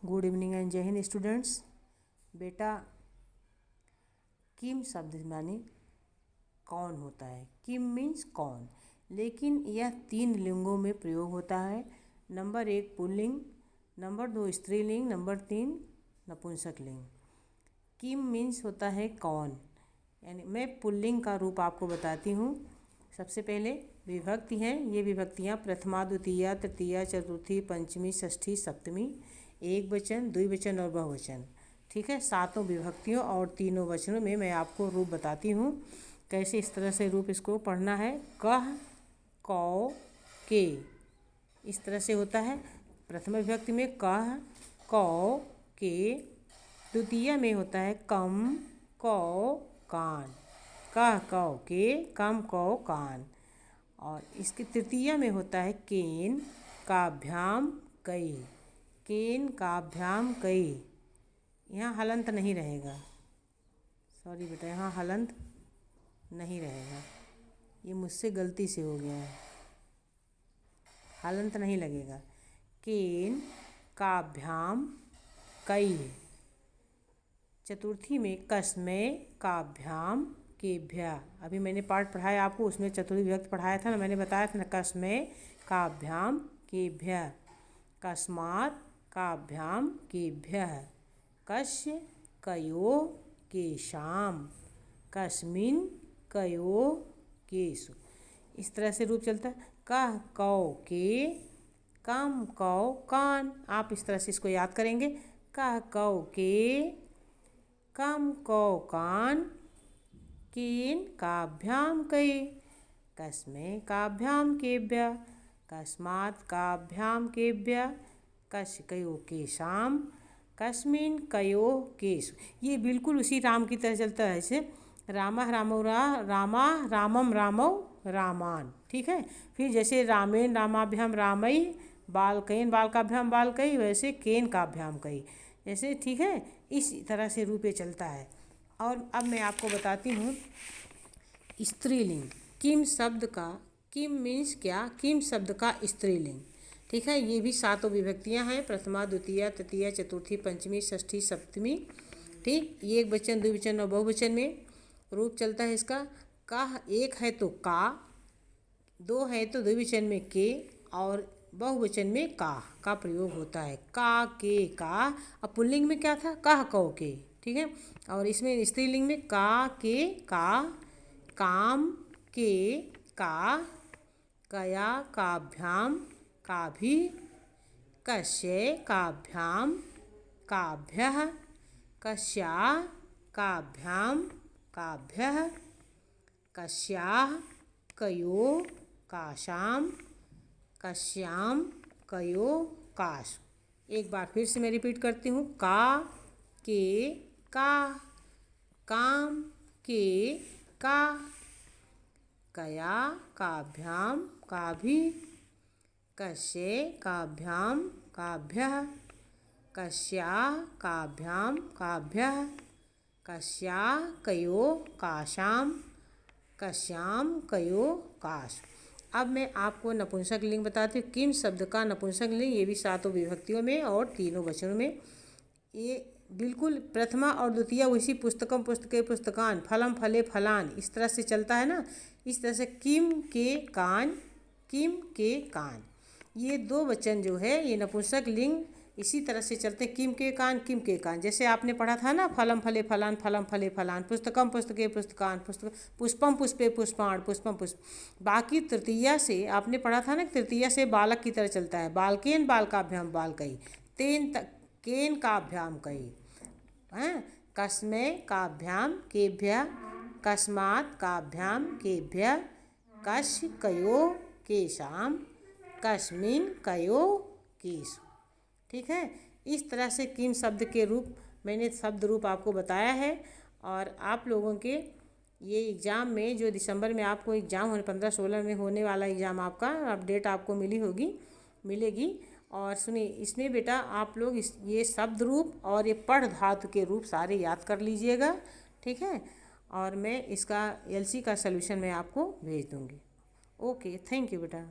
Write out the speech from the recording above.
Good evening and जय Hind students. बेटा, किम शब्द माने कौन होता है। किम मीन्स कौन, लेकिन यह 3 लिंगों में प्रयोग होता है। नंबर 1 पुल्लिंग, नंबर 2 स्त्रीलिंग, नंबर 3 नपुंसक लिंग। किम मीन्स होता है कौन, यानी मैं पुल्लिंग का रूप आपको बताती हूँ। सबसे पहले विभक्ति हैं, ये विभक्तियाँ प्रथमा, द्वितीया, तृतीया, चतुर्थी, पंचमी, षष्ठी, सप्तमी, एक वचन, द्विवचन और बहुवचन। ठीक है, 7 विभक्तियों और 3 वचनों में मैं आपको रूप बताती हूँ कैसे इस तरह से रूप इसको पढ़ना है। कह, कौ, के, इस तरह से होता है। प्रथम विभक्ति में कह, कौ, के। द्वितीय में होता है कम, कौ, कान। कह, कौ, के, कम, कौ, कान। और इसके तृतीय में होता है केन, काभ्याम, कई। केन, काभ्याम, कई। यहाँ हलंत नहीं रहेगा, सॉरी बेटा, यहाँ हलंत नहीं रहेगा, ये मुझसे गलती से हो गया है, हलंत नहीं लगेगा। केन, काभ्याम, कई। चतुर्थी में कस्मै, काभ्याम, केभ्या। अभी मैंने पाठ पढ़ाया आपको, उसमें चतुर्थी विभक्ति पढ़ाया था ना, मैंने बताया था ना, कस्मै, काभ्याम, केभ्या। कस्मात्, काभ्याम, केभ्यः। कस्य, कयोः, केषाम्। कस्मिन्, कयोः, केषु। इस तरह से रूप चलता है। कह, कौ, के, कम, कौ, कान। आप इस तरह से इसको याद करेंगे। कह, कौ, के, कम, कौ, कान। केन, काभ्याम, कई। कस्मै, काभ्याम, केभ्यः। कस्मात्, काभ्याम, केभ्यः। कस्य, कयोः, केषाम्। कस्मिन्, कयोः, केषु। ये बिल्कुल उसी राम की तरह चलता है, ऐसे रामः रामौ रामा, रामम रामौ रामान। ठीक है, फिर जैसे रामेण रामाभ्याम रामई, बालकैन बालकाभ्याम बालकई, वैसे केन काभ्याम कई, जैसे। ठीक है, इस तरह से रूपे चलता है। और अब मैं आपको बताती हूँ स्त्रीलिंग। किम शब्द का, किम मीन्स क्या, किम शब्द का स्त्रीलिंग। ठीक है, ये भी 7 विभक्तियाँ हैं, प्रथमा, द्वितीया, तृतीया, चतुर्थी, पंचमी, षष्ठी, सप्तमी। ठीक, ये एक वचन, द्विवचन और बहुवचन में रूप चलता है इसका। का एक है तो का, 2 है तो द्विवचन में के, और बहुवचन में का प्रयोग होता है। का, के, का। अब पुल्लिंग में क्या था, कह, कौ, के। ठीक है, और इसमें स्त्रीलिंग में का, के, का, काम, के, का, कया, काभ्याम, काभि। कस्य, काभ्याम, काभ्यः। कस्या, काभ्याम, काभ्यः। कस्याः, कयोः, काशाम्। कस्याम्, कयोः, काशु। एक बार फिर से मैं रिपीट करती हूँ। का, के, का, काम, के, का, कया, काभ्याम, काभि। कस्य, काभ्याम, काभ्यः। कस्याः, काभ्याम, काभ्यः। कस्याः, कयोः, काशाम्। कस्याम्, कयोः, काशु। अब मैं आपको नपुंसक लिंग बताती हूँ। किम शब्द का नपुंसक लिंग, ये भी 7 विभक्तियों में और 3 वचनों में। ये बिल्कुल प्रथमा और द्वितीय उसी पुस्तकम पुस्तके पुस्तकान, फलम फले फलान, इस तरह से चलता है ना। इस तरह से किम के कान, किम के कान, ये 2 वचन जो है ये नपुंसक लिंग इसी तरह से चलते हैं। किम के कान, किम के कान, जैसे आपने पढ़ा था ना, फलम फले फलान, फलम फले फलान, पुस्तकम पुस्तके पुस्तकान, पुस्तक, पुष्पम पुष्पे पुष्पाण, पुष्पम पुष्प। बाकी तृतीया से आपने पढ़ा था ना, तृतीया से बालक की तरह चलता है। बालकेन बालकाभ्याम बालकई, तेन केन काभ्याम कई। हैं, कस्मै, काभ्याम, केभ्यः। कस्मात्, काभ्याम, केभ्यः। कस्य, कयोः, केषाम्। कस्मिन्, कयोः, केषु। ठीक है, इस तरह से किम शब्द के रूप मैंने शब्द रूप आपको बताया है। और आप लोगों के ये एग्ज़ाम में जो दिसंबर में आपको एग्ज़ाम होने 15-16 में होने वाला एग्ज़ाम, आपका अपडेट आपको मिलेगी। और सुनिए, इसमें बेटा आप लोग ये शब्द रूप और ये पढ़ धातु के रूप सारे याद कर लीजिएगा। ठीक है, और मैं इसका LC का सलूशन मैं आपको भेज दूँगी। ओके, थैंक यू बेटा।